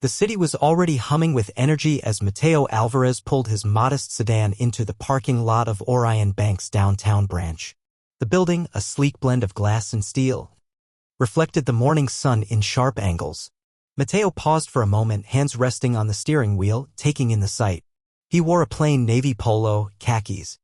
The city was already humming with energy as Mateo Alvarez pulled his modest sedan into the parking lot of Orion Bank's downtown branch. The building, a sleek blend of glass and steel, reflected the morning sun in sharp angles. Mateo paused for a moment, hands resting on the steering wheel, taking in the sight. He wore a plain navy polo, khakis,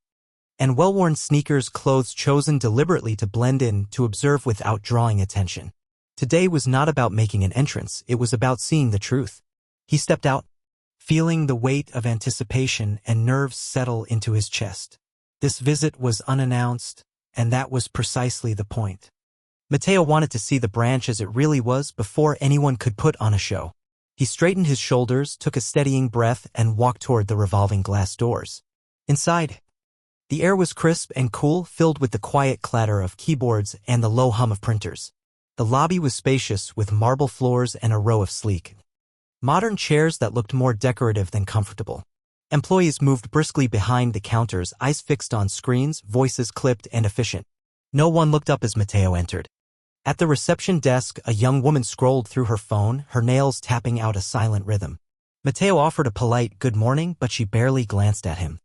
and well-worn sneakers, clothes chosen deliberately to blend in, to observe without drawing attention. Today was not about making an entrance, it was about seeing the truth. He stepped out, feeling the weight of anticipation and nerves settle into his chest. This visit was unannounced, and that was precisely the point. Mateo wanted to see the branch as it really was before anyone could put on a show. He straightened his shoulders, took a steadying breath, and walked toward the revolving glass doors. Inside, the air was crisp and cool, filled with the quiet clatter of keyboards and the low hum of printers. The lobby was spacious, with marble floors and a row of sleek, modern chairs that looked more decorative than comfortable. Employees moved briskly behind the counters, eyes fixed on screens, voices clipped and efficient. No one looked up as Mateo entered. At the reception desk, a young woman scrolled through her phone, her nails tapping out a silent rhythm. Mateo offered a polite good morning, but she barely glanced at him.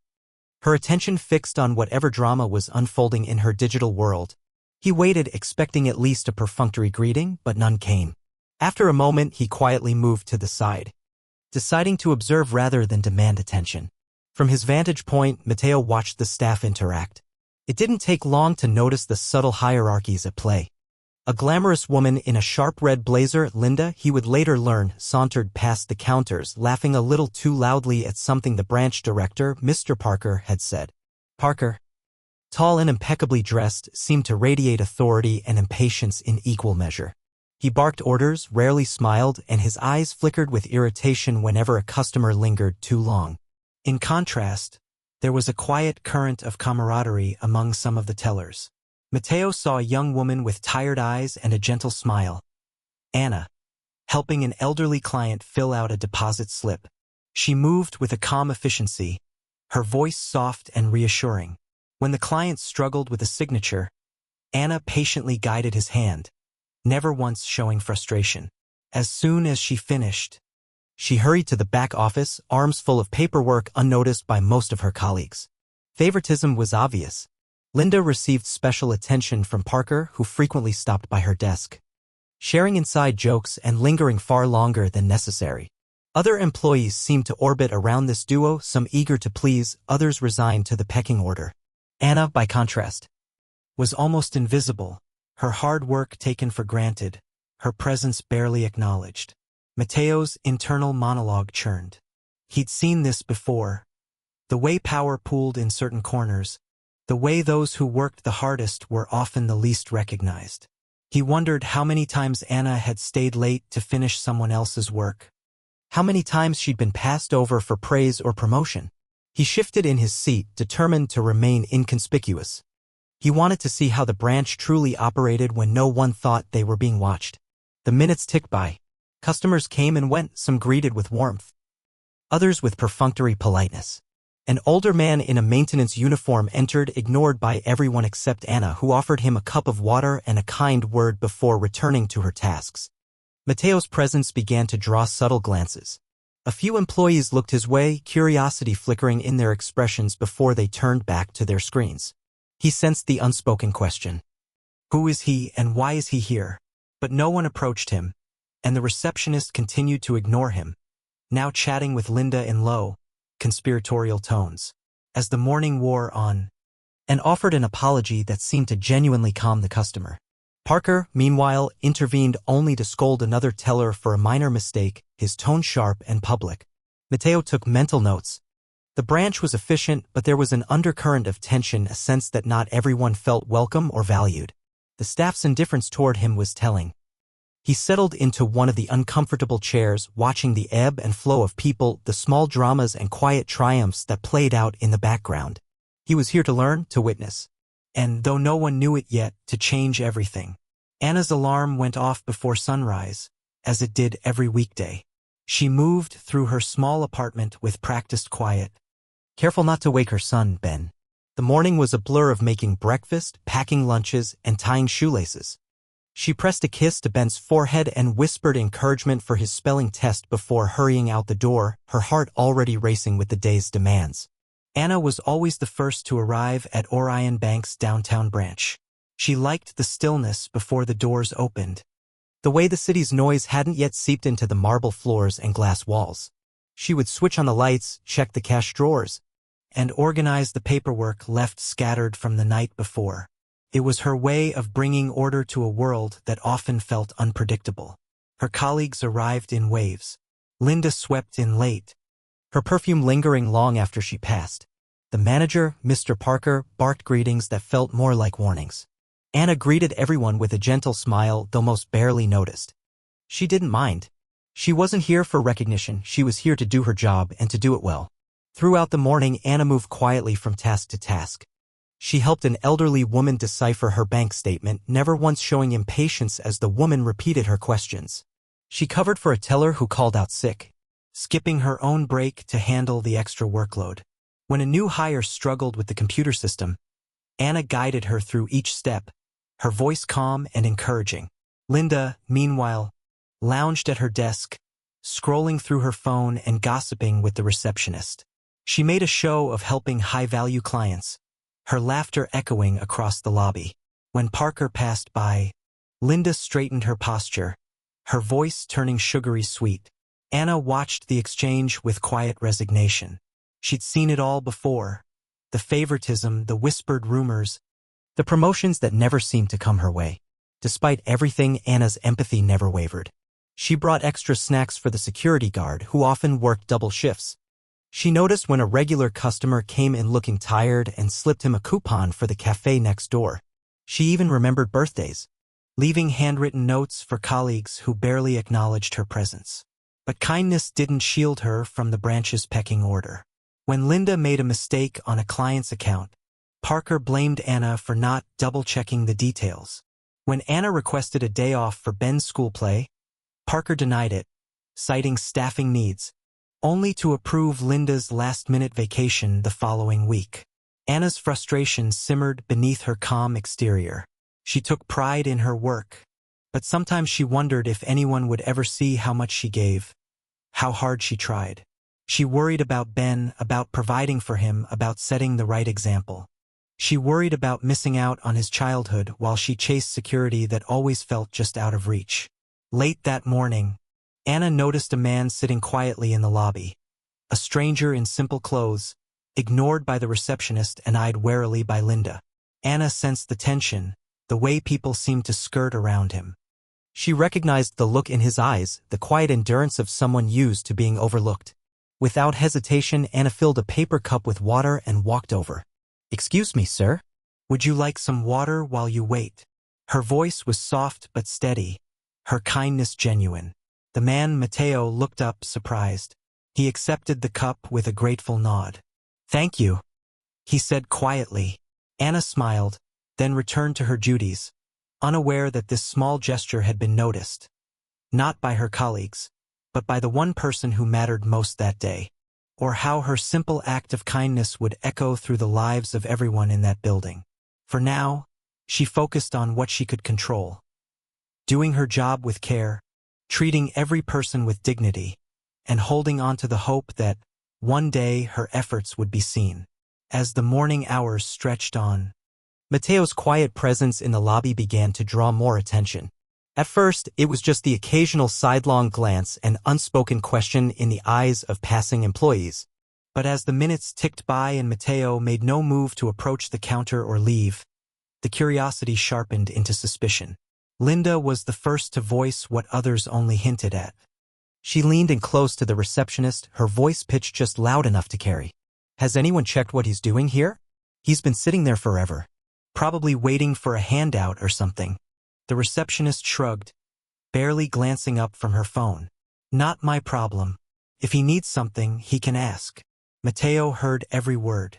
Her attention fixed on whatever drama was unfolding in her digital world. He waited, expecting at least a perfunctory greeting, but none came. After a moment, he quietly moved to the side, deciding to observe rather than demand attention. From his vantage point, Mateo watched the staff interact. It didn't take long to notice the subtle hierarchies at play. A glamorous woman in a sharp red blazer, Linda, he would later learn, sauntered past the counters, laughing a little too loudly at something the branch director, Mr. Parker, had said. Parker, tall and impeccably dressed, seemed to radiate authority and impatience in equal measure. He barked orders, rarely smiled, and his eyes flickered with irritation whenever a customer lingered too long. In contrast, there was a quiet current of camaraderie among some of the tellers. Mateo saw a young woman with tired eyes and a gentle smile, Anna, helping an elderly client fill out a deposit slip. She moved with a calm efficiency, her voice soft and reassuring. When the client struggled with a signature, Anna patiently guided his hand, never once showing frustration. As soon as she finished, she hurried to the back office, arms full of paperwork, unnoticed by most of her colleagues. Favoritism was obvious. Linda received special attention from Parker, who frequently stopped by her desk, sharing inside jokes and lingering far longer than necessary. Other employees seemed to orbit around this duo, some eager to please, others resigned to the pecking order. Anna, by contrast, was almost invisible, her hard work taken for granted, her presence barely acknowledged. Mateo's internal monologue churned. He'd seen this before. The way power pooled in certain corners, the way those who worked the hardest were often the least recognized. He wondered how many times Anna had stayed late to finish someone else's work. How many times she'd been passed over for praise or promotion. He shifted in his seat, determined to remain inconspicuous. He wanted to see how the branch truly operated when no one thought they were being watched. The minutes ticked by. Customers came and went, some greeted with warmth, others with perfunctory politeness. An older man in a maintenance uniform entered, ignored by everyone except Anna, who offered him a cup of water and a kind word before returning to her tasks. Mateo's presence began to draw subtle glances. A few employees looked his way, curiosity flickering in their expressions before they turned back to their screens. He sensed the unspoken question. Who is he and why is he here? But no one approached him, and the receptionist continued to ignore him, now chatting with Linda in low, conspiratorial tones. As the morning wore on, and offered an apology that seemed to genuinely calm the customer. Parker, meanwhile, intervened only to scold another teller for a minor mistake, his tone sharp and public. Mateo took mental notes. The branch was efficient, but there was an undercurrent of tension, a sense that not everyone felt welcome or valued. The staff's indifference toward him was telling. He settled into one of the uncomfortable chairs, watching the ebb and flow of people, the small dramas and quiet triumphs that played out in the background. He was here to learn, to witness. And, though no one knew it yet, to change everything. Anna's alarm went off before sunrise, as it did every weekday. She moved through her small apartment with practiced quiet, careful not to wake her son, Ben. The morning was a blur of making breakfast, packing lunches, and tying shoelaces. She pressed a kiss to Ben's forehead and whispered encouragement for his spelling test before hurrying out the door, her heart already racing with the day's demands. Anna was always the first to arrive at Orion Bank's downtown branch. She liked the stillness before the doors opened, the way the city's noise hadn't yet seeped into the marble floors and glass walls. She would switch on the lights, check the cash drawers, and organize the paperwork left scattered from the night before. It was her way of bringing order to a world that often felt unpredictable. Her colleagues arrived in waves. Linda swept in late, her perfume lingering long after she passed. The manager, Mr. Parker, barked greetings that felt more like warnings. Anna greeted everyone with a gentle smile, though most barely noticed. She didn't mind. She wasn't here for recognition, she was here to do her job and to do it well. Throughout the morning, Anna moved quietly from task to task. She helped an elderly woman decipher her bank statement, never once showing impatience as the woman repeated her questions. She covered for a teller who called out sick, skipping her own break to handle the extra workload. When a new hire struggled with the computer system, Anna guided her through each step, her voice calm and encouraging. Linda, meanwhile, lounged at her desk, scrolling through her phone and gossiping with the receptionist. She made a show of helping high-value clients, her laughter echoing across the lobby. When Parker passed by, Linda straightened her posture, her voice turning sugary sweet. Anna watched the exchange with quiet resignation. She'd seen it all before. The favoritism, the whispered rumors, the promotions that never seemed to come her way. Despite everything, Anna's empathy never wavered. She brought extra snacks for the security guard, who often worked double shifts. She noticed when a regular customer came in looking tired and slipped him a coupon for the cafe next door. She even remembered birthdays, leaving handwritten notes for colleagues who barely acknowledged her presence. But kindness didn't shield her from the branch's pecking order. When Linda made a mistake on a client's account, Parker blamed Anna for not double-checking the details. When Anna requested a day off for Ben's school play, Parker denied it, citing staffing needs, only to approve Linda's last-minute vacation the following week. Anna's frustration simmered beneath her calm exterior. She took pride in her work, but sometimes she wondered if anyone would ever see how much she gave, how hard she tried. She worried about Ben, about providing for him, about setting the right example. She worried about missing out on his childhood while she chased security that always felt just out of reach. Late that morning, Anna noticed a man sitting quietly in the lobby, a stranger in simple clothes, ignored by the receptionist and eyed warily by Linda. Anna sensed the tension, the way people seemed to skirt around him. She recognized the look in his eyes, the quiet endurance of someone used to being overlooked. Without hesitation, Anna filled a paper cup with water and walked over. "Excuse me, sir. Would you like some water while you wait?" Her voice was soft but steady, her kindness genuine. The man, Mateo, looked up, surprised. He accepted the cup with a grateful nod. "Thank you," he said quietly. Anna smiled, then returned to her duties, unaware that this small gesture had been noticed. Not by her colleagues, but by the one person who mattered most that day. Or how her simple act of kindness would echo through the lives of everyone in that building. For now, she focused on what she could control. Doing her job with care, treating every person with dignity, and holding on to the hope that one day her efforts would be seen. As the morning hours stretched on, Mateo's quiet presence in the lobby began to draw more attention. At first, it was just the occasional sidelong glance and unspoken question in the eyes of passing employees. But as the minutes ticked by and Mateo made no move to approach the counter or leave, the curiosity sharpened into suspicion. Linda was the first to voice what others only hinted at. She leaned in close to the receptionist, her voice pitched just loud enough to carry. "Has anyone checked what he's doing here? He's been sitting there forever. Probably waiting for a handout or something." The receptionist shrugged, barely glancing up from her phone. "Not my problem. If he needs something, he can ask." Mateo heard every word.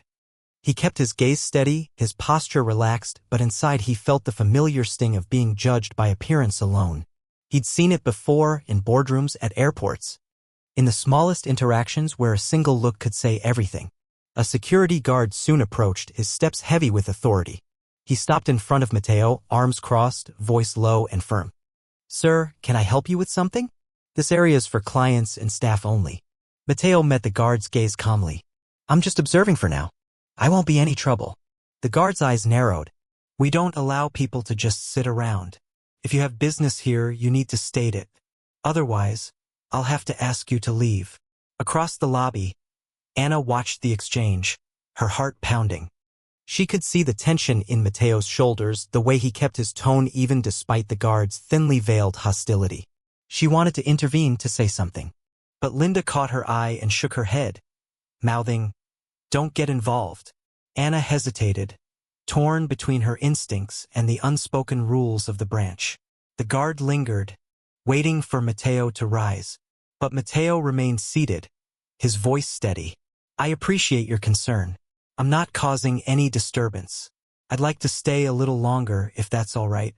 He kept his gaze steady, his posture relaxed, but inside he felt the familiar sting of being judged by appearance alone. He'd seen it before, in boardrooms, at airports. In the smallest interactions where a single look could say everything. A security guard soon approached, his steps heavy with authority. He stopped in front of Matteo, arms crossed, voice low and firm. "Sir, can I help you with something? This area is for clients and staff only." Matteo met the guard's gaze calmly. "I'm just observing for now. I won't be any trouble." The guard's eyes narrowed. "We don't allow people to just sit around. If you have business here, you need to state it. Otherwise, I'll have to ask you to leave." Across the lobby, Anna watched the exchange, her heart pounding. She could see the tension in Matteo's shoulders, the way he kept his tone even despite the guard's thinly veiled hostility. She wanted to intervene, to say something. But Linda caught her eye and shook her head, mouthing, "Don't get involved." Anna hesitated, torn between her instincts and the unspoken rules of the branch. The guard lingered, waiting for Matteo to rise. But Matteo remained seated, his voice steady. "I appreciate your concern. I'm not causing any disturbance. I'd like to stay a little longer if that's all right."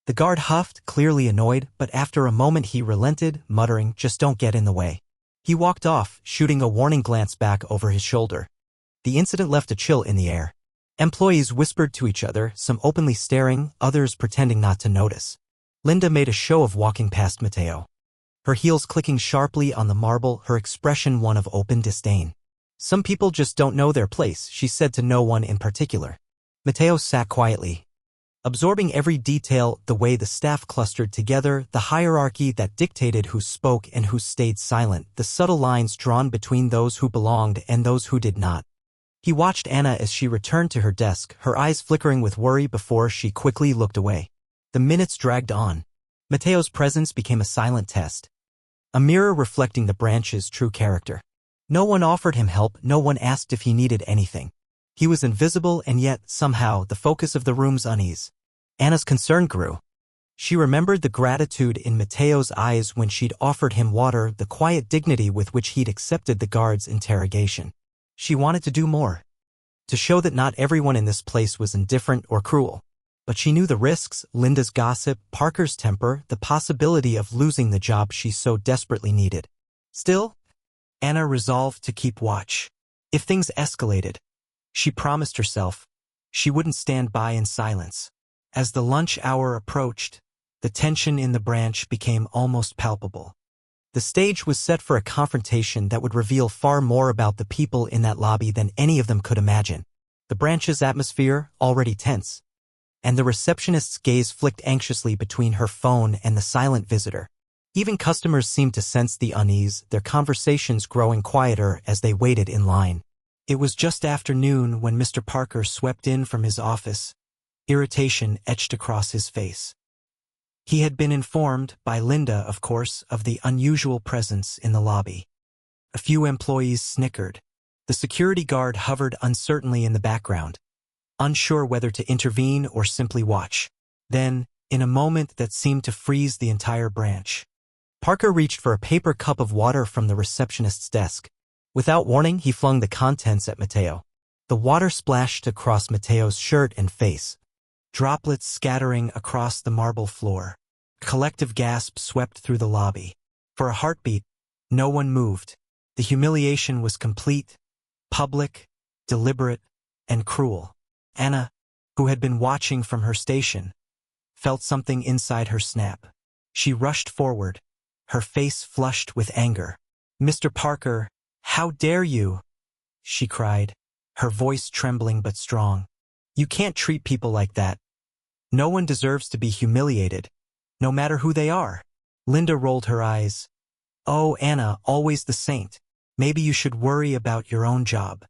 The guard huffed, clearly annoyed, but after a moment he relented, muttering, "Just don't get in the way." He walked off, shooting a warning glance back over his shoulder. The incident left a chill in the air. Employees whispered to each other, some openly staring, others pretending not to notice. Linda made a show of walking past Matteo, her heels clicking sharply on the marble, her expression one of open disdain. "Some people just don't know their place," she said to no one in particular. Matteo sat quietly, absorbing every detail, the way the staff clustered together, the hierarchy that dictated who spoke and who stayed silent, the subtle lines drawn between those who belonged and those who did not. He watched Anna as she returned to her desk, her eyes flickering with worry before she quickly looked away. The minutes dragged on. Matteo's presence became a silent test, a mirror reflecting the branch's true character. No one offered him help, no one asked if he needed anything. He was invisible, and yet, somehow, the focus of the room's unease. Anna's concern grew. She remembered the gratitude in Matteo's eyes when she'd offered him water, the quiet dignity with which he'd accepted the guard's interrogation. She wanted to do more, to show that not everyone in this place was indifferent or cruel. But she knew the risks: Linda's gossip, Parker's temper, the possibility of losing the job she so desperately needed. Still, Anna resolved to keep watch. If things escalated, she promised herself, she wouldn't stand by in silence. As the lunch hour approached, the tension in the branch became almost palpable. The stage was set for a confrontation that would reveal far more about the people in that lobby than any of them could imagine. The branch's atmosphere, already tense, and the receptionist's gaze flicked anxiously between her phone and the silent visitor. Even customers seemed to sense the unease, their conversations growing quieter as they waited in line. It was just after noon when Mr. Parker swept in from his office, irritation etched across his face. He had been informed, by Linda of course, of the unusual presence in the lobby. A few employees snickered. The security guard hovered uncertainly in the background, unsure whether to intervene or simply watch. Then, in a moment that seemed to freeze the entire branch, Parker reached for a paper cup of water from the receptionist's desk. Without warning, he flung the contents at Matteo. The water splashed across Matteo's shirt and face, droplets scattering across the marble floor. Collective gasps swept through the lobby. For a heartbeat, no one moved. The humiliation was complete, public, deliberate, and cruel. Anna, who had been watching from her station, felt something inside her snap. She rushed forward, her face flushed with anger. "Mr. Parker, how dare you?" she cried, her voice trembling but strong. "You can't treat people like that. No one deserves to be humiliated, no matter who they are." Linda rolled her eyes. "Oh, Anna, always the saint. Maybe you should worry about your own job."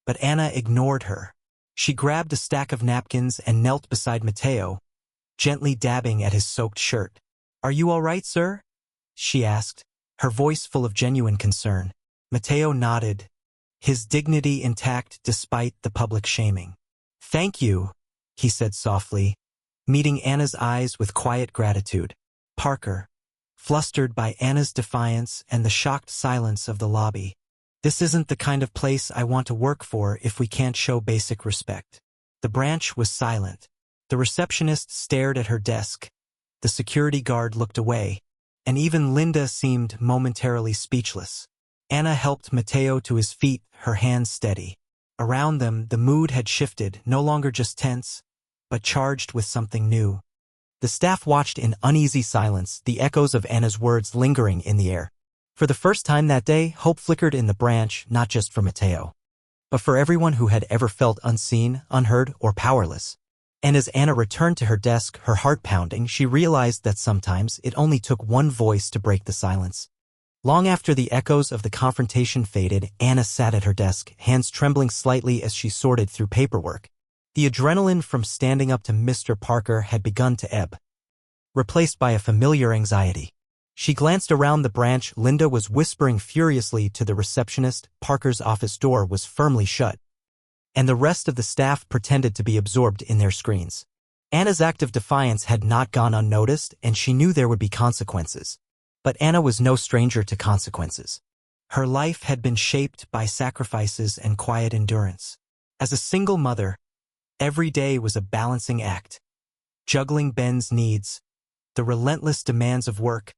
But Anna ignored her. She grabbed a stack of napkins and knelt beside Matteo, gently dabbing at his soaked shirt. "Are you all right, sir?" she asked, her voice full of genuine concern. Matteo nodded, his dignity intact despite the public shaming. "Thank you," he said softly, meeting Anna's eyes with quiet gratitude. Parker, flustered by Anna's defiance and the shocked silence of the lobby. "This isn't the kind of place I want to work for if we can't show basic respect." The branch was silent. The receptionist stared at her desk. The security guard looked away, and even Linda seemed momentarily speechless. Anna helped Matteo to his feet, her hands steady. Around them, the mood had shifted, no longer just tense, but charged with something new. The staff watched in uneasy silence, the echoes of Anna's words lingering in the air. For the first time that day, hope flickered in the branch, not just for Mateo, but for everyone who had ever felt unseen, unheard, or powerless. And as Anna returned to her desk, her heart pounding, she realized that sometimes it only took one voice to break the silence. Long after the echoes of the confrontation faded, Anna sat at her desk, hands trembling slightly as she sorted through paperwork. The adrenaline from standing up to Mr. Parker had begun to ebb, replaced by a familiar anxiety. She glanced around the branch. Linda was whispering furiously to the receptionist. Parker's office door was firmly shut, and the rest of the staff pretended to be absorbed in their screens. Anna's act of defiance had not gone unnoticed, and she knew there would be consequences. But Anna was no stranger to consequences. Her life had been shaped by sacrifices and quiet endurance. As a single mother, every day was a balancing act, juggling Ben's needs, the relentless demands of work.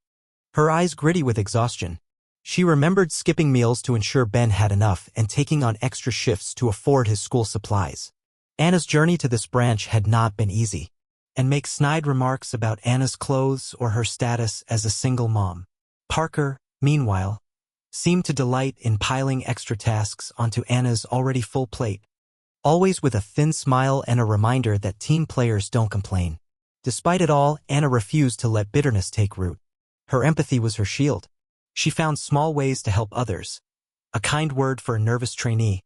Her eyes gritty with exhaustion, she remembered skipping meals to ensure Ben had enough and taking on extra shifts to afford his school supplies. Anna's journey to this branch had not been easy, and make snide remarks about Anna's clothes or her status as a single mom. Parker, meanwhile, seemed to delight in piling extra tasks onto Anna's already full plate, always with a thin smile and a reminder that team players don't complain. Despite it all, Anna refused to let bitterness take root. Her empathy was her shield. She found small ways to help others. A kind word for a nervous trainee,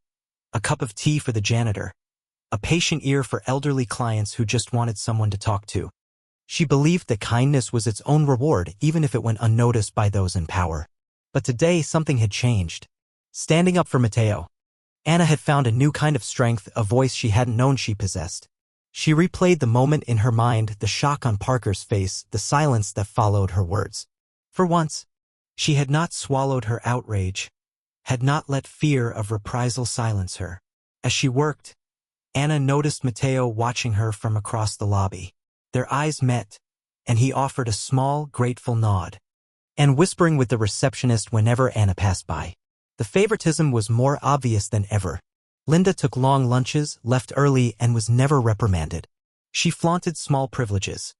a cup of tea for the janitor, a patient ear for elderly clients who just wanted someone to talk to. She believed that kindness was its own reward, even if it went unnoticed by those in power. But today something had changed. Standing up for Mateo, Anna had found a new kind of strength, a voice she hadn't known she possessed. She replayed the moment in her mind, the shock on Parker's face, the silence that followed her words. For once, she had not swallowed her outrage, had not let fear of reprisal silence her. As she worked, Anna noticed Mateo watching her from across the lobby. Their eyes met, and he offered a small, grateful nod, and whispering with the receptionist whenever Anna passed by. The favoritism was more obvious than ever. Linda took long lunches, left early, and was never reprimanded. She flaunted small privileges,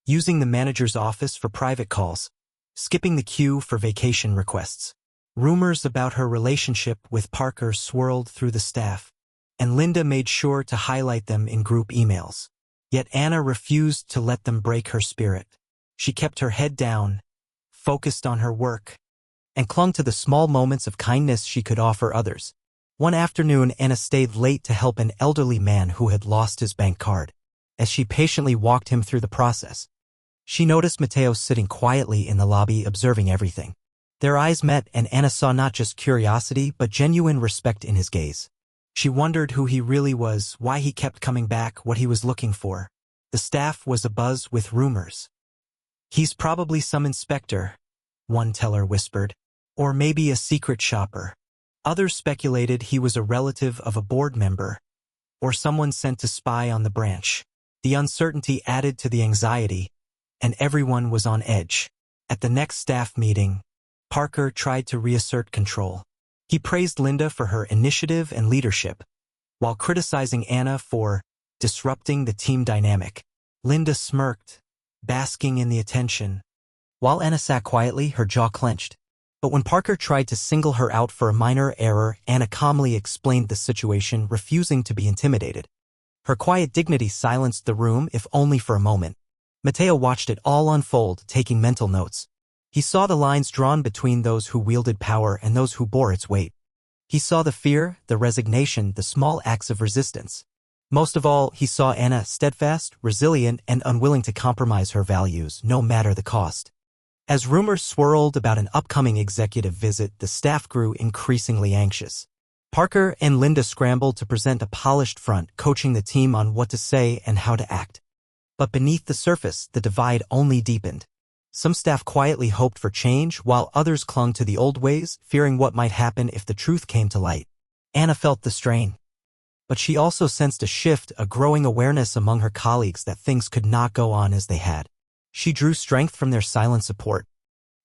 using the manager's office for private calls, skipping the queue for vacation requests. Rumors about her relationship with Parker swirled through the staff, and Linda made sure to highlight them in group emails. Yet Anna refused to let them break her spirit. She kept her head down, focused on her work, and clung to the small moments of kindness she could offer others. One afternoon, Anna stayed late to help an elderly man who had lost his bank card. As she patiently walked him through the process, she noticed Mateo sitting quietly in the lobby observing everything. Their eyes met, and Anna saw not just curiosity but genuine respect in his gaze. She wondered who he really was, why he kept coming back, what he was looking for. The staff was abuzz with rumors. "He's probably some inspector," one teller whispered, "or maybe a secret shopper." Others speculated he was a relative of a board member, or someone sent to spy on the branch. The uncertainty added to the anxiety, and everyone was on edge. At the next staff meeting, Parker tried to reassert control. He praised Linda for her initiative and leadership, while criticizing Anna for disrupting the team dynamic. Linda smirked, basking in the attention, while Anna sat quietly, her jaw clenched. But when Parker tried to single her out for a minor error, Anna calmly explained the situation, refusing to be intimidated. Her quiet dignity silenced the room, if only for a moment. Mateo watched it all unfold, taking mental notes. He saw the lines drawn between those who wielded power and those who bore its weight. He saw the fear, the resignation, the small acts of resistance. Most of all, he saw Anna steadfast, resilient, and unwilling to compromise her values, no matter the cost. As rumors swirled about an upcoming executive visit, the staff grew increasingly anxious. Parker and Linda scrambled to present a polished front, coaching the team on what to say and how to act. But beneath the surface, the divide only deepened. Some staff quietly hoped for change, while others clung to the old ways, fearing what might happen if the truth came to light. Anna felt the strain. But she also sensed a shift, a growing awareness among her colleagues that things could not go on as they had. She drew strength from their silent support,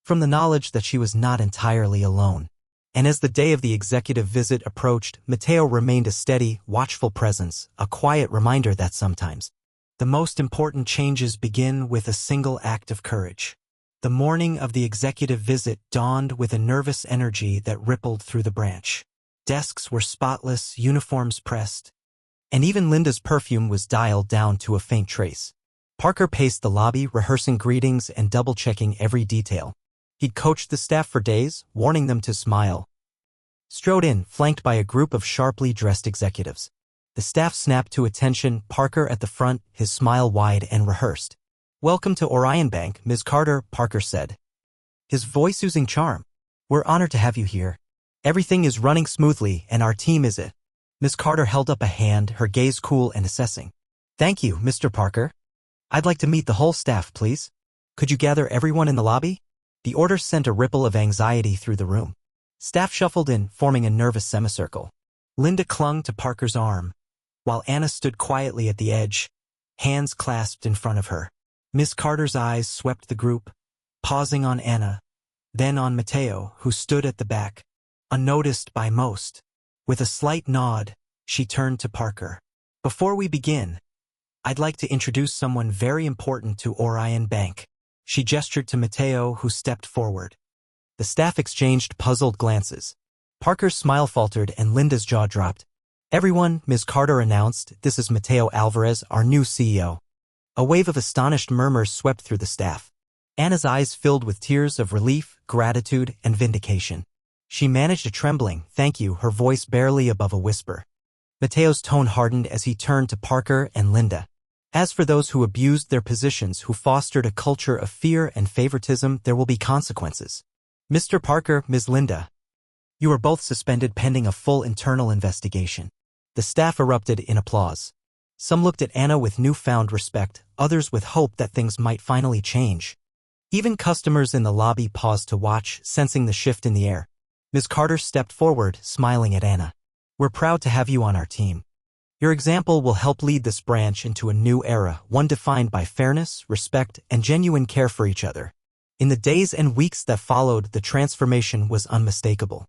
from the knowledge that she was not entirely alone. And as the day of the executive visit approached, Mateo remained a steady, watchful presence, a quiet reminder that sometimes The most important changes begin with a single act of courage. The morning of the executive visit dawned with a nervous energy that rippled through the branch. Desks were spotless, uniforms pressed, and even Linda's perfume was dialed down to a faint trace. Parker paced the lobby, rehearsing greetings and double-checking every detail. He'd coached the staff for days, warning them to smile. Strode in, flanked by a group of sharply dressed executives. The staff snapped to attention, Parker at the front, his smile wide and rehearsed. "Welcome to Orion Bank, Ms. Carter," Parker said, his voice oozing charm. "We're honored to have you here. Everything is running smoothly, and our team is it." Ms. Carter held up a hand, her gaze cool and assessing. "Thank you, Mr. Parker. I'd like to meet the whole staff, please. Could you gather everyone in the lobby?" The order sent a ripple of anxiety through the room. Staff shuffled in, forming a nervous semicircle. Linda clung to Parker's arm, while Anna stood quietly at the edge, hands clasped in front of her. Miss Carter's eyes swept the group, pausing on Anna, then on Mateo, who stood at the back, unnoticed by most. With a slight nod, she turned to Parker. "Before we begin, I'd like to introduce someone very important to Orion Bank." She gestured to Mateo, who stepped forward. The staff exchanged puzzled glances. Parker's smile faltered and Linda's jaw dropped. "Everyone," Ms. Carter announced, "this is Mateo Alvarez, our new CEO." A wave of astonished murmurs swept through the staff. Anna's eyes filled with tears of relief, gratitude, and vindication. She managed a trembling "thank you," her voice barely above a whisper. Mateo's tone hardened as he turned to Parker and Linda. "As for those who abused their positions, who fostered a culture of fear and favoritism, there will be consequences. Mr. Parker, Ms. Linda, you are both suspended pending a full internal investigation." The staff erupted in applause. Some looked at Anna with newfound respect, others with hope that things might finally change. Even customers in the lobby paused to watch, sensing the shift in the air. Ms. Carter stepped forward, smiling at Anna. "We're proud to have you on our team. Your example will help lead this branch into a new era, one defined by fairness, respect, and genuine care for each other." In the days and weeks that followed, the transformation was unmistakable.